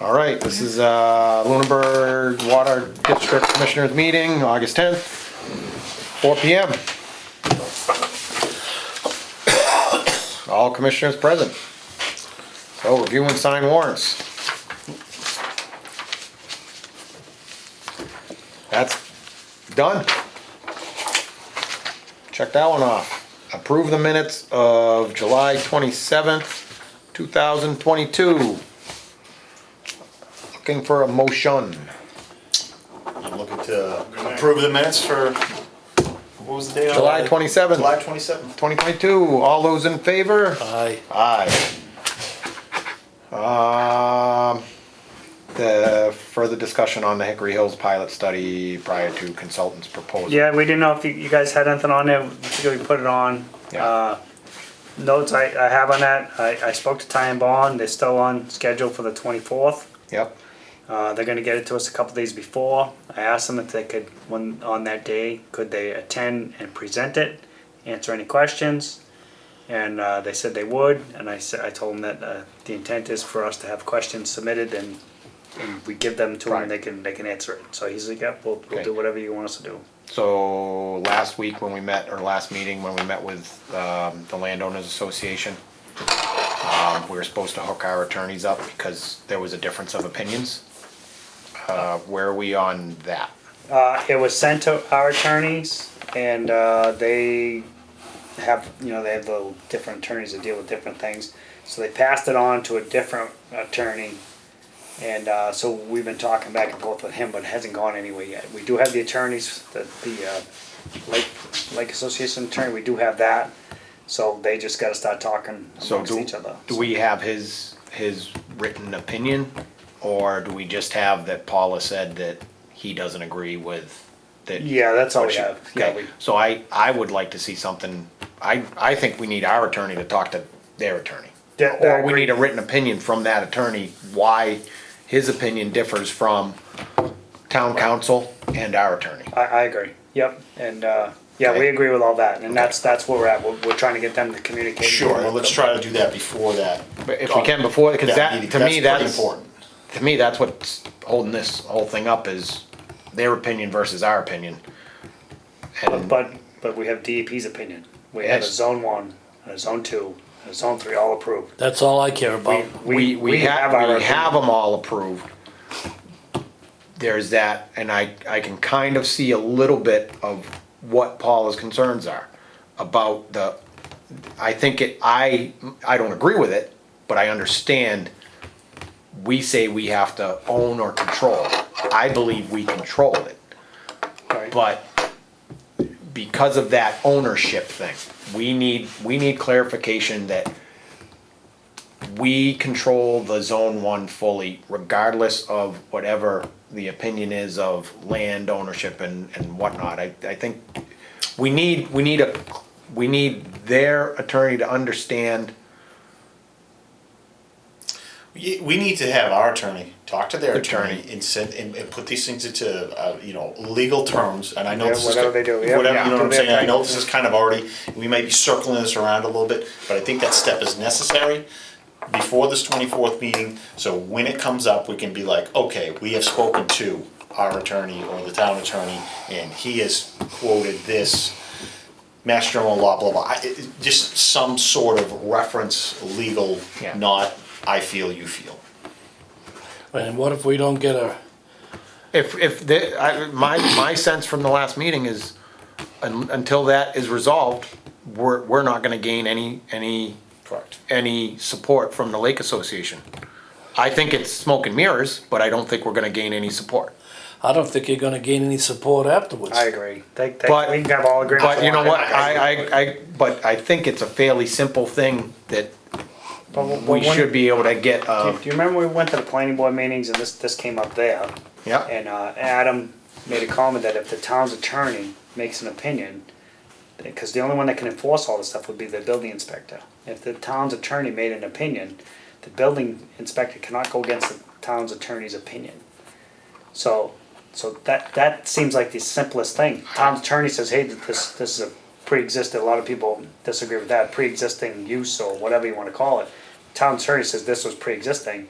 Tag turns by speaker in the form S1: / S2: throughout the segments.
S1: All right, this is Lunenburg Water District Commissioners Meeting, August 10th, 4 p.m. All commissioners present. So review and sign warrants. That's done. Check that one off. Approve the minutes of July 27th, 2022. Looking for a motion.
S2: I'm looking to approve the minutes for, what was the date?
S1: July 27th.
S2: July 27th.
S1: 2022. All those in favor?
S3: Aye.
S1: Aye. The further discussion on the Hickory Hills pilot study prior to consultant's proposal.
S4: Yeah, we didn't know if you guys had anything on there. We put it on.
S1: Yeah.
S4: Notes I have on that. I spoke to Ty and Bond. They're still on schedule for the 24th.
S1: Yep.
S4: They're gonna get it to us a couple days before. I asked them if they could, when on that day, could they attend and present it, answer any questions, and they said they would. And I told them that the intent is for us to have questions submitted and we give them to
S1: Right.
S4: them. They can answer it. So he's like, yeah, we'll
S1: Okay.
S4: do whatever you want us to do.
S1: So last week when we met, or last meeting when we met with the Landowners Association, we were supposed to hook our attorneys up because there was a difference of opinions. Where are we on that?
S4: It was sent to our attorneys, and they have, they have the different attorneys that deal with different things. So they passed it on to a different attorney, and so we've been talking back and forth with him, but it hasn't gone anywhere yet. We do have the attorneys, the Lake Association attorney. We do have that, so they just got to start talking
S1: So
S4: amongst each other.
S1: do we have his written opinion? Or do we just have that Paula said that he doesn't agree with that?
S4: Yeah, that's all
S1: what
S4: we
S1: she-
S4: have. Yeah,
S1: Okay, so I would like to see something, I think we need our attorney to talk to their attorney. Or we need a written opinion from that attorney, why his opinion differs from town council and our attorney.
S4: I agree. Yep, and yeah,
S1: Okay.
S4: we agree with all that, and that's where we're at. We're trying to get them to communicate.
S2: Sure, well, let's try to do that before that.
S1: But if we can before, because that,
S2: meeting.
S1: to me,
S2: pretty
S1: that's,
S2: important.
S1: to me, that's what's holding this whole thing up is their opinion versus our opinion. And
S4: But we have DEP's opinion. We have a
S1: Yes.
S4: zone 1, a zone 2, and a zone 3 all approved.
S3: That's all I care about.
S1: we have
S4: our
S1: them all approved. There's that, and I can kind of see a little bit of what Paula's concerns are about the, I think I don't agree with it, but I understand we say we have to own or control. I believe we control it,
S4: Right.
S1: but because of that ownership thing, we need clarification that we control the zone 1 fully, regardless of whatever the opinion is of land ownership and whatnot. I think we need their attorney to understand.
S2: We need to have our attorney talk to their
S1: Attorney.
S2: attorney and send, and put these things into, legal terms, and I know
S4: Yeah,
S2: this is.
S4: whatever they do, yeah.
S2: Whatever,
S4: Yeah.
S2: you know what I'm
S4: Do their
S2: saying, I
S4: thing.
S2: know this is kind of already, we may be circling this around a little bit, but I think that step is necessary before this 24th meeting, so when it comes up, we can be like, okay, we have spoken to our attorney or the town attorney, and he has quoted this Mass General law, blah, blah, just some sort of reference, legal,
S1: Yeah.
S2: not I feel, you feel.
S3: And what if we don't get a,
S1: My sense from the last meeting is until that is resolved, we're not gonna gain any
S2: Correct.
S1: support from the Lake Association. I think it's smoke and mirrors, but I don't think we're gonna gain any support.
S3: I don't think you're gonna gain any support afterwards.
S4: I agree. We
S1: But-
S4: can have all agreements.
S1: But you know
S4: on it.
S1: what, but I think it's a fairly simple thing that
S4: But
S1: we
S4: when-
S1: should be able to get,
S4: Do you remember when we went to the planning board meetings and this came up there?
S1: yeah,
S4: And Adam made a comment that if the town's attorney makes an opinion, because the only one that can enforce all this stuff would be the building inspector. If the town's attorney made an opinion, the building inspector cannot go against the town's attorney's opinion. So that seems like the simplest thing. Town's attorney says, hey, this is a pre-existing, a lot of people disagree with that, pre-existing use or whatever you wanna call it. Town attorney says this was pre-existing.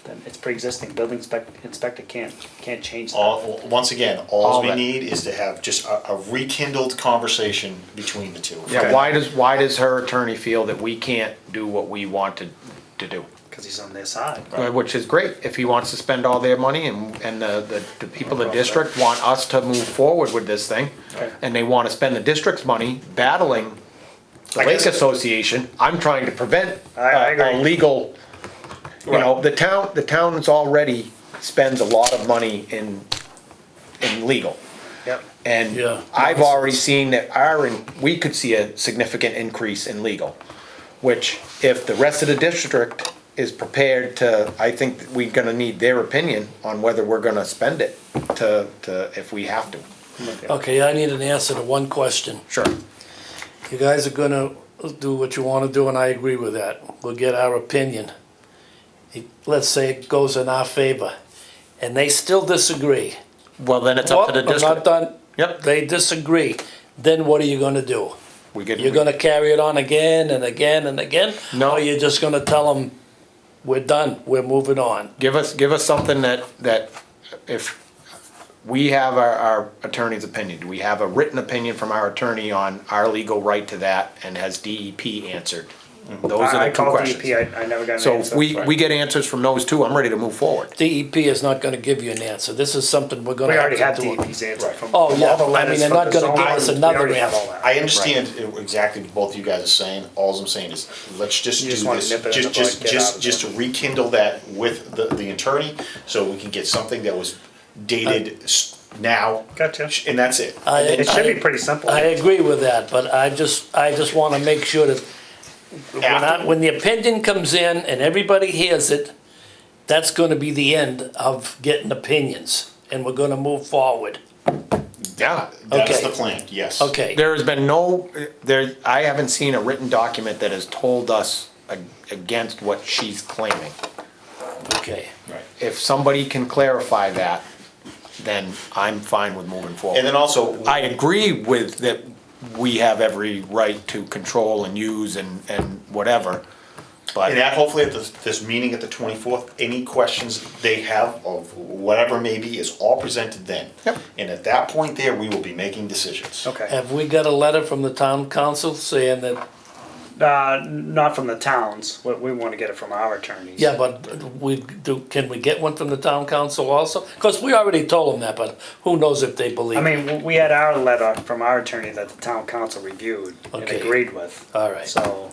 S4: then it's pre-existing. Building inspector can't change that.
S2: Once again,
S1: All
S2: all we
S1: that.
S2: need is to have just a rekindled conversation between the two.
S1: Yeah, why does her attorney feel that we can't do what we want to do?
S4: Because he's on their side.
S1: Which is great, if he wants to spend all their money and the people in the district want us to move forward with this thing,
S4: Okay.
S1: and they wanna spend the district's money battling the
S2: I
S1: Lake
S2: guess-
S1: Association, I'm trying to prevent
S4: I agree.
S1: a legal, you know, the town's already spends a lot of money in legal.
S4: Yep.
S1: And
S3: Yeah.
S1: I've already seen that we could see a significant increase in legal, which if the rest of the district is prepared to, I think we're gonna need their opinion on whether we're gonna spend it if we have to.
S3: Okay, I need an answer to one question.
S1: Sure.
S3: You guys are gonna do what you wanna do, and I agree with that. We'll get our opinion. Let's say it goes in our favor, and they still disagree.
S1: Well, then it's up to the
S3: I'm not
S1: district.
S3: done.
S1: Yep.
S3: They disagree, then what are you gonna do?
S1: We get,
S3: You're gonna carry it on again and again and again?
S1: No.
S3: Or you're just gonna tell them, we're done, we're moving on?
S1: give us something that if we have our attorney's opinion, do we have a written opinion from our attorney on our legal right to that, and has DEP answered? Those are
S4: I
S1: the two
S4: called
S1: questions.
S4: DEP, I never got an
S1: So
S4: answer.
S1: if we get answers from those two, I'm ready to move forward.
S3: DEP is not gonna give you an answer, this is something we're gonna
S4: We
S3: have
S4: already have
S3: to do.
S4: DEP's answer from
S3: Oh,
S4: from
S3: yeah,
S4: all the
S3: I mean,
S4: letters
S3: they're
S4: from
S3: not
S4: the
S3: gonna give
S4: zoning.
S3: us
S4: We
S3: another
S4: already have
S3: answer.
S4: all that.
S2: I understand exactly what both you guys are saying. All I'm saying is, let's just
S4: You
S2: do
S4: just wanna
S2: this,
S4: nip it in the bud,
S2: just
S4: get out of
S2: just to
S4: there.
S2: rekindle that with the attorney, so we can get something that was dated now.
S4: Gotcha.
S2: And that's it.
S4: It should be pretty simple.
S3: I agree with that, but I just wanna make sure that
S2: After-
S3: when the opinion comes in and everybody hears it, that's gonna be the end of getting opinions, and we're gonna move forward.
S1: Yeah.
S2: That's
S3: Okay.
S2: the plan, yes.
S3: Okay,
S1: There has been I haven't seen a written document that has told us against what she's claiming.
S3: okay.
S2: Right.
S1: If somebody can clarify that, then I'm fine with moving forward.
S2: And then also,
S1: I agree with that we have every right to control and use and whatever, but
S2: and that hopefully at this meeting at the 24th, any questions they have of whatever may be is all presented then.
S1: Yep.
S2: And at that point there, we will be making decisions.
S4: Okay.
S3: Have we got a letter from the town council saying that,
S4: Not from the towns, we wanna get it from our attorneys.
S3: yeah, but can we get one from the town council also? Cause we already told them that, but who knows if they believe
S4: I
S3: it?
S4: mean, we had our letter from our attorney that the town council reviewed and
S3: Okay.
S4: agreed with.
S3: All right.
S4: So,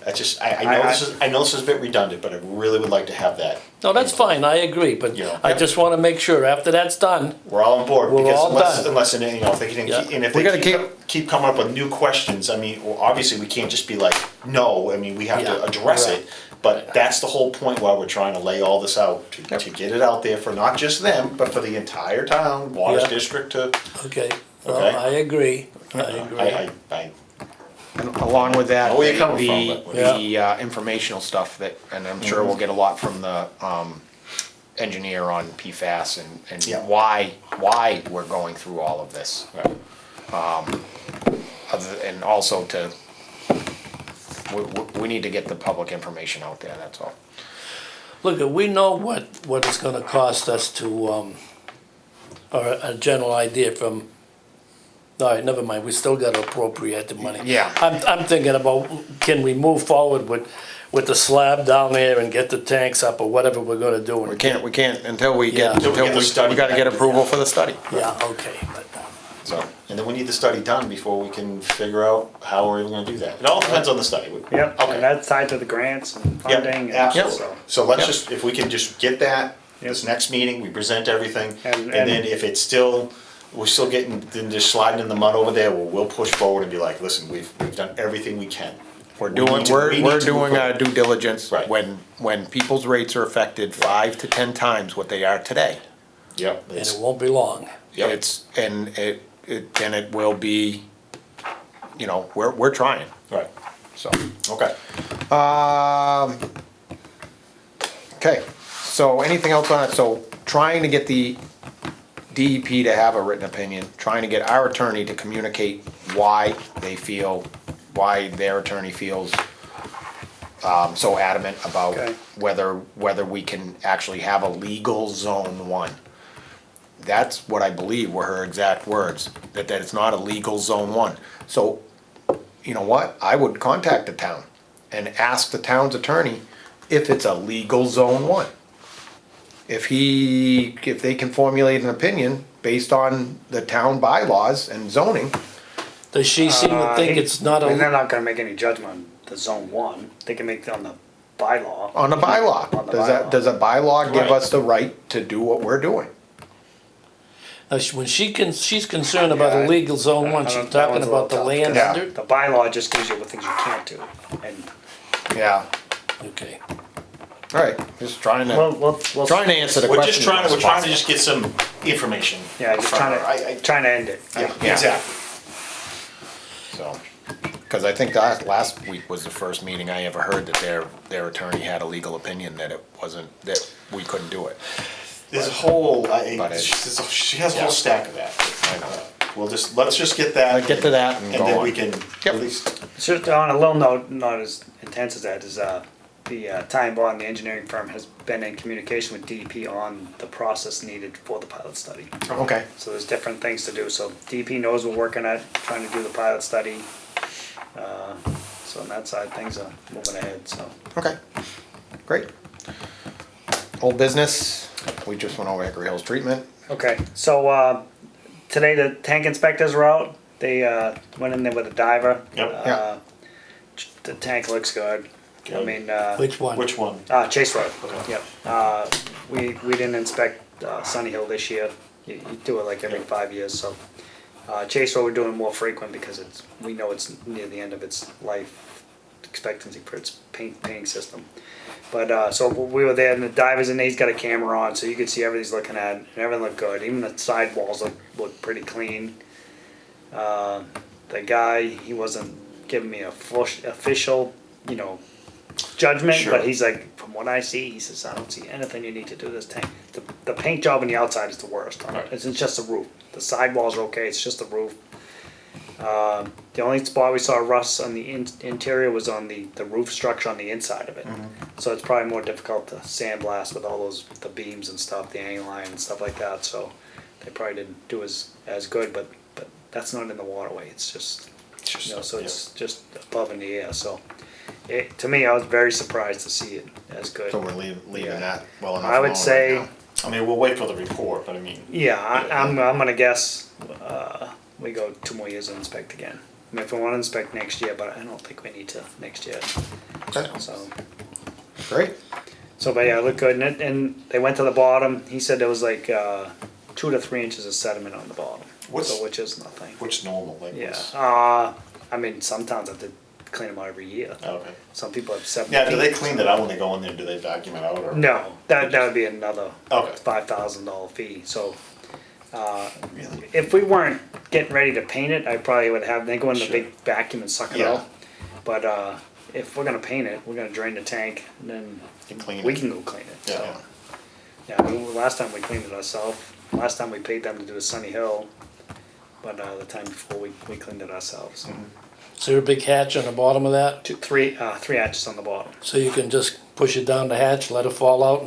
S2: I just, I know this is a bit redundant, but I really would like to have that.
S3: No, that's fine, I agree, but
S2: Yeah.
S3: I just wanna make sure after that's done,
S2: We're all on board,
S3: We're
S2: because
S3: all done.
S2: unless, you know, if they can,
S3: Yeah.
S2: and if
S1: We gotta
S2: they keep coming up with new questions, I mean, well, obviously, we can't just be like, no, I mean, we have to
S3: Yeah.
S2: address
S3: Right.
S2: it. But that's the whole point why we're trying to lay all this out,
S1: Yep.
S2: to get it out there for not just them, but for the entire town, Waters
S3: Yeah.
S2: District to,
S3: okay, well,
S2: Okay.
S3: I agree, I agree.
S2: I,
S1: and along with that,
S2: Know where you're coming from, but-
S1: the informational stuff that, and I'm sure we'll get a lot from the engineer on PFAS and
S2: Yeah.
S1: why we're going through all of this. And also we need to get the public information out there, that's all.
S3: Look, we know what it's gonna cost us to, or a general idea from, all right, never mind, we still gotta appropriate the money.
S1: Yeah.
S3: I'm thinking about, can we move forward with the slab down there and get the tanks up or whatever we're gonna do?
S1: We can't until we
S3: Yeah.
S1: get,
S2: Until we get the
S1: we
S2: study
S1: gotta get
S2: back.
S1: approval for the study,
S3: Yeah, okay, but,
S1: so.
S2: and then we need the study done before we can figure out how we're even gonna do that. It all depends on the study.
S4: yep,
S2: Okay.
S4: and that's tied to the grants and
S2: Yeah,
S4: funding. and
S2: absolutely.
S4: so-
S2: So let's
S1: Yep.
S2: just, if we can just get that, this
S4: Yep.
S2: next meeting, we present everything,
S4: And-
S2: and then if it's still, we're still getting, then just sliding in the mud over there, we'll push forward and be like, listen, we've done everything we can.
S1: We're
S2: We
S1: doing,
S2: need to- we
S1: we're
S2: need to
S1: doing
S2: move
S1: our due diligence
S2: Right.
S1: when people's rates are affected 5 to 10 times what they are today.
S2: Yep.
S3: and it won't be long.
S2: Yep.
S1: And it will be, you know, we're trying,
S2: Right,
S1: so.
S2: okay.
S1: Okay, so anything else on it? So trying to get the DEP to have a written opinion, trying to get our attorney to communicate why their attorney feels so adamant about
S4: Okay.
S1: whether we can actually have a legal zone one. That's what I believe were her exact words, that it's not a legal zone one. So, you know what, I would contact the town and ask the town's attorney if it's a legal zone one. If they can formulate an opinion based on the town bylaws and zoning,
S3: Does she seem to think it's not
S4: And they're
S3: a,
S4: not gonna make any judgment on the zone one, they can make it on the bylaw.
S1: on a bylaw.
S4: On the bylaw.
S1: Does a bylaw give
S2: Right.
S1: us the right to do what we're doing?
S3: when she's concerned about a
S4: Yeah,
S3: legal zone
S4: I
S3: one,
S4: don't-
S3: she's
S4: that
S3: talking
S4: one's a
S3: about the
S4: little tough,
S3: land
S1: 'cause-
S3: under?
S4: The bylaw just gives you what things you can't do, and
S1: Yeah,
S3: Okay.
S1: all right, just trying
S4: we'll,
S1: trying to answer the
S2: We're
S1: question.
S2: just trying to,
S1: as
S2: we're trying to
S1: possible.
S2: just get some information.
S4: yeah, just
S2: from
S4: trying
S2: her.
S4: to, trying to end it.
S2: Yeah,
S1: Yeah.
S2: exactly.
S1: So, because I think that last week was the first meeting I ever heard that their attorney had a legal opinion that it wasn't, that we couldn't do it.
S2: There's a whole,
S1: But it's-
S2: she has a
S1: yeah.
S2: whole stack of that.
S1: I know.
S2: Let's just get that.
S1: Get to that and go
S2: then
S1: on.
S2: we can
S1: Yep.
S2: at least,
S4: Just on a little note, not as intense as that, is the Time Bond, the engineering firm, has been in communication with DEP on the process needed for the pilot study.
S1: Okay,
S4: So there's different things to do, so DEP knows we're working at trying to do the pilot study. So on that side, things are moving ahead, so.
S1: okay, great. Old business, we just went over Hickory Hills treatment.
S4: Okay, so today the tank inspectors were out. They went in there with a diver.
S2: Yep.
S1: Yeah.
S4: The tank looks good. I
S2: Good.
S4: mean,
S3: Which one?
S2: which one?
S4: Chase Road.
S2: Okay.
S4: Yep. We didn't inspect Sunny Hill this year. You do it like every
S2: Yeah.
S4: 5 years. So Chase Road we're doing more frequent because we know it's near the end of its life expectancy for its painting system. But so we were there, and the diver's in there. He's got a camera on, so you could see everything he's looking at, and everything looked good. Even the sidewalls look pretty clean. The guy, he wasn't giving me a official, judgment,
S2: Sure.
S4: but he's like, from what I see, he says, I don't see anything you need to do this tank. The paint job on the outside is the worst.
S2: Right.
S4: It's just the roof. The sidewalls are okay. It's just the roof. The only spot we saw rust on the interior was on the roof structure on the inside of it. So it's probably more difficult to sandblast with all the beams and stuff, the angle iron and stuff like that. So they probably didn't do as good, but that's not in the waterway. It's just, so it's just above in the air. So to me, I was very surprised to see it as good.
S1: So we're leaving
S4: Yeah.
S1: that well enough
S4: I would
S1: alone
S4: say,
S1: right now.
S2: I mean, we'll wait for the report, but I mean.
S4: yeah, I'm gonna guess we go 2 more years and inspect again. I mean, if we want to inspect next year, but I don't think we need to next year.
S1: Okay,
S4: So,
S1: great.
S4: but yeah, it looked good, and they went to the bottom. He said there was like 2 to 3 inches of sediment on the bottom, which is nothing.
S2: Which normal, like
S4: Yeah.
S2: what's-
S4: I mean, some towns have to clean them out every year.
S2: Okay.
S4: Some people have 7
S2: Now, do they
S4: feet.
S2: clean that out when they go in there? Do they vacuum it out or?
S4: No, that would be another
S2: Okay.
S4: $5,000 fee. So
S2: Really?
S4: if we weren't getting ready to paint it, I probably would have, they go in the
S2: Sure.
S4: big vacuum and suck it
S2: Yeah.
S4: out. But if we're gonna paint it, we're gonna drain the tank, and then
S1: You clean
S4: we
S1: it.
S4: can go clean it.
S2: Yeah.
S4: So, yeah, I mean, last time we cleaned it ourselves. Last time we paid them to do a Sunny Hill, but the time before we cleaned it ourselves.
S3: Is there a big hatch on the bottom of that?
S4: Three hatches on the bottom.
S3: So you can just push it down the hatch, let it fall out,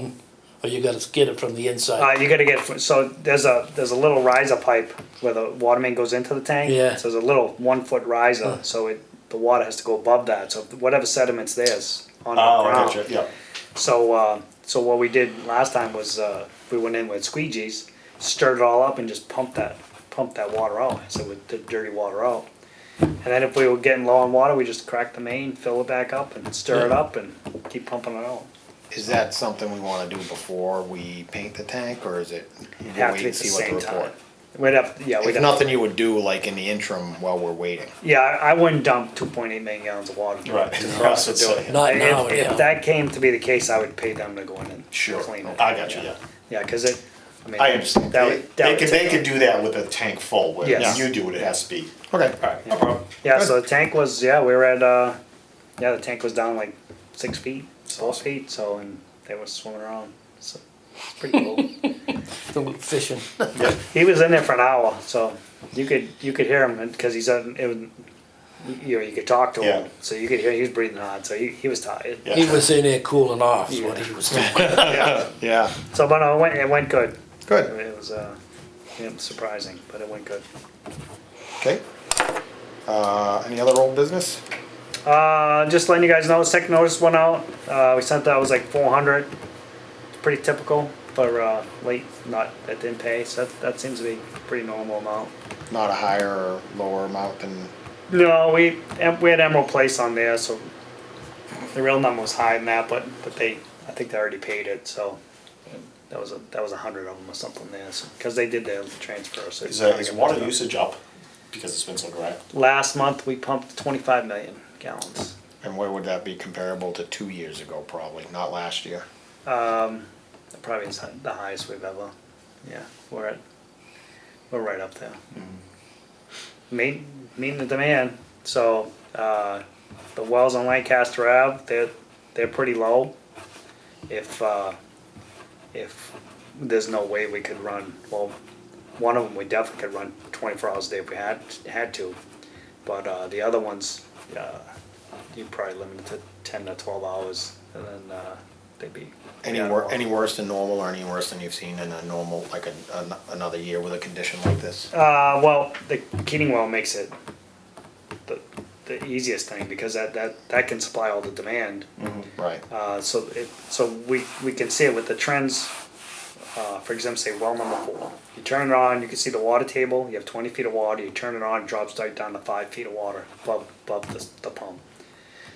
S3: or you gotta get it from the inside?
S4: You gotta get, so there's a little riser pipe where the water main goes into the tank.
S3: Yeah.
S4: So there's a little 1 foot riser, so the water has to go above that, so whatever sediment's there's on the
S2: Oh, I
S4: ground.
S2: gotcha, yeah.
S4: So what we did last time was, we went in with squeegees, stirred it all up and just pumped that water out, so with the dirty water out. And then if we were getting low on water, we just crack the main, fill it back up and stir it
S3: Yeah.
S4: up and keep pumping it out.
S1: Is that something we wanna do before we paint the tank, or is it? we'll
S4: Have
S1: wait
S4: to be
S1: and
S4: at the
S1: see what
S4: same
S1: report?
S4: time. We'd have,
S1: If nothing you would do like in the interim while we're waiting.
S4: Yeah, I wouldn't dump 2.8 million gallons of water.
S2: Right.
S4: To the
S2: Yeah,
S4: process
S2: so
S4: of
S2: it's
S4: doing it.
S3: Not now,
S4: If
S3: anyhow.
S4: that came to be the case, I would pay them to go in and
S2: Sure.
S4: clean it.
S2: I got you, yeah.
S4: Yeah, because it, I mean.
S2: I understand.
S4: That
S2: They,
S4: would, that would
S2: they
S4: take-
S2: could do that with a tank full, where
S4: Yes.
S2: when you do it, it has to be.
S1: Okay.
S2: Alright, no problem.
S4: Yeah, so the tank was, we were at, the tank was down like 6 feet, 4 feet, so, and they were swimming around, so, it's pretty cool.
S3: Fishing.
S4: He was in there for an hour, so you could hear him, because he's, you could talk to
S2: Yeah.
S4: him, so you could hear he was breathing hard, so he was tired.
S2: Yeah.
S3: He was in there cooling off, is what he was doing.
S4: Yeah.
S1: Yeah,
S4: So, but no, it went good.
S1: good,
S4: It was surprising, but it went good.
S1: okay. Any other old business?
S4: Just letting you guys know, second notice went out. We sent out, it was like 400. It's pretty typical for late, that didn't pay. So that seems to be a pretty normal amount.
S1: Not a higher or lower amount than,
S4: No, we had Emerald Place on there, so the real number was higher than that, but I think they already paid it. So that was 100 of them or something there, because they did their transfer. So
S2: Is water usage up because it's been so dry?
S4: Last month we pumped 25 million gallons.
S1: and where would that be comparable to 2 years ago, probably, not last year?
S4: Probably is the highest we've ever. Yeah, we're right up there. Meeting the demand. So the wells on Lancaster Ave, they're pretty low. If there's no way we could run, well, one of them we definitely could run 24 hours a day if we had to, but the other ones, you probably limit it to 10 to 12 hours, and then they'd be.
S1: Any worse than normal, or any worse than you've seen in a normal, like another year with a condition like this?
S4: Well, the Keating well makes it the easiest thing, because that can supply all the demand.
S1: Right,
S4: So we can see it with the trends. For example, say well number 4. You turn it on, you can see the water table. You have 20 feet of water. You turn it on, it drops right down to 5 feet of water above the pump.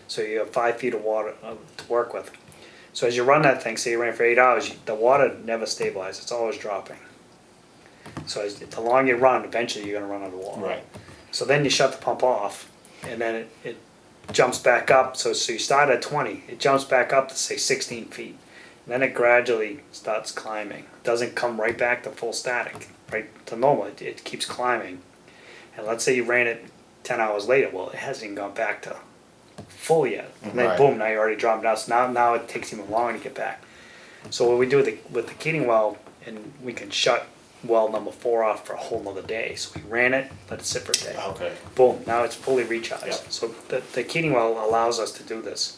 S4: So you have 5 feet of water to work with. So as you run that thing, say you ran for 8 hours, the water never stabilizes. It's always dropping. So the longer you run, eventually you're going to run out of water.
S2: Right.
S4: So then you shut the pump off, and then it jumps back up. So you start at 20, it jumps back up to say 16 feet. And then it gradually starts climbing. It doesn't come right back to full static, right to normal. It keeps climbing. And let's say you ran it 10 hours later. Well, it hasn't even gone back to full yet. And then
S1: Right.
S4: boom, now you're already dropping down. So now it takes even longer to get back. So what we do with the Keating well, and we can shut well number 4 off for a whole nother day. So we ran it, let it sit for a day.
S2: Okay.
S4: Boom, now it's fully recharged.
S2: Yep.
S4: So the Keating well allows us to do this.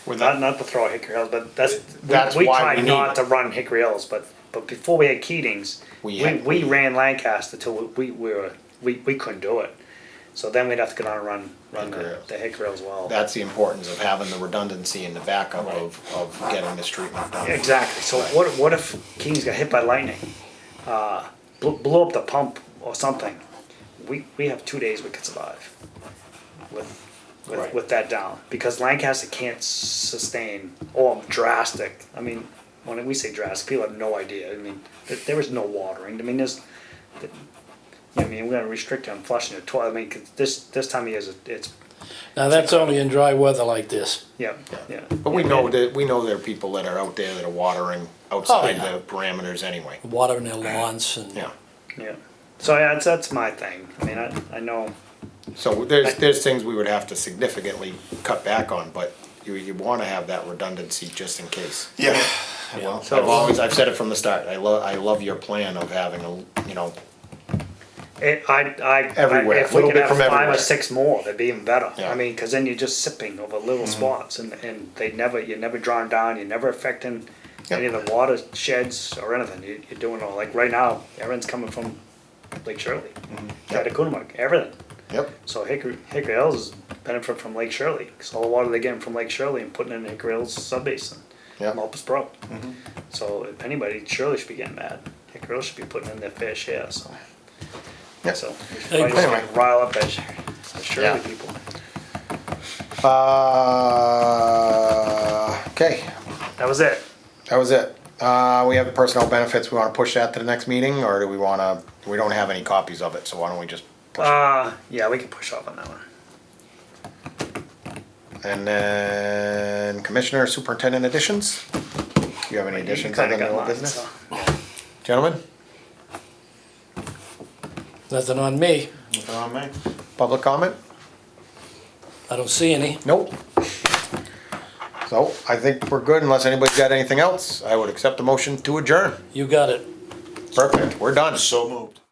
S1: with
S4: Not to throw Hickory Hills, but
S1: That's
S4: we
S1: why
S4: tried
S1: we need
S4: not
S1: it.
S4: to run Hickory Hills, but before we had Keatings, we ran Lancaster till we couldn't do it. So then we'd have to go down and run
S1: Hickory Hills.
S4: the Hickory Hills well.
S1: That's the importance of having the redundancy and the backup
S2: Right.
S1: of getting this treatment done.
S4: Exactly. So what if Keatings got hit by lightning, blew up the pump or something? We have 2 days we could survive
S2: Right.
S4: with that down, because Lancaster can't sustain drastic. I mean, when we say drastic, people have no idea. I mean, there is no watering. I mean, we're gonna restrict on flushing it twice. I mean, 'cause this time of year it's
S3: Now, that's only in dry weather like this.
S4: yeah.
S1: But we know there are people that are out there that are watering outside
S3: Oh, yeah.
S1: the parameters anyway.
S3: Watering their lawns and.
S1: Yeah.
S4: Yeah. So yeah, that's my thing. I mean, I know.
S1: So there's things we would have to significantly cut back on, but you want to have that redundancy just in case.
S2: Yeah. Well,
S1: I've said it from the start. I love your plan of having Everywhere,
S4: If
S1: a little
S4: we could
S1: bit
S4: have
S1: from
S4: 5 or
S1: everywhere.
S4: 6 more, that'd be even better.
S1: Yeah.
S4: I mean, because then you're just sipping over little spots, and you're never drawing down. You're never affecting any of the water sheds or anything. You're doing all, like right now, everything's coming from Lake Shirley, Catacoomog, everything.
S1: Yep.
S4: So Hickory Hills is benefit from Lake Shirley, because all the water they're getting from Lake Shirley and putting it in Hickory Hills subbasin,
S1: Yep.
S4: Malpas Brook. So if anybody, Shirley should be getting mad. Hickory Hills should be putting in their fair share. So,
S1: Yep.
S4: so we should
S3: Hey,
S4: probably just
S1: anyway.
S4: rile up that Shirley
S1: Yeah.
S4: people.
S1: Okay,
S4: That was it.
S1: that was it. We have the personnel benefits. We want to push that to the next meeting, or do we want to? We don't have any copies of it, so why don't we just push it?
S4: Yeah, we can push off on that one.
S1: And then Commissioner Superintendent additions? Do you have any additions other
S4: Kinda
S1: than
S4: got
S1: old
S4: mine,
S1: business?
S4: so.
S1: Gentlemen,
S3: Nothing on me.
S2: nothing on me.
S1: public comment?
S3: I don't see any.
S1: Nope. So I think we're good unless anybody's got anything else. I would accept the motion to adjourn.
S3: You got it.
S1: Perfect, we're done.
S2: So moved.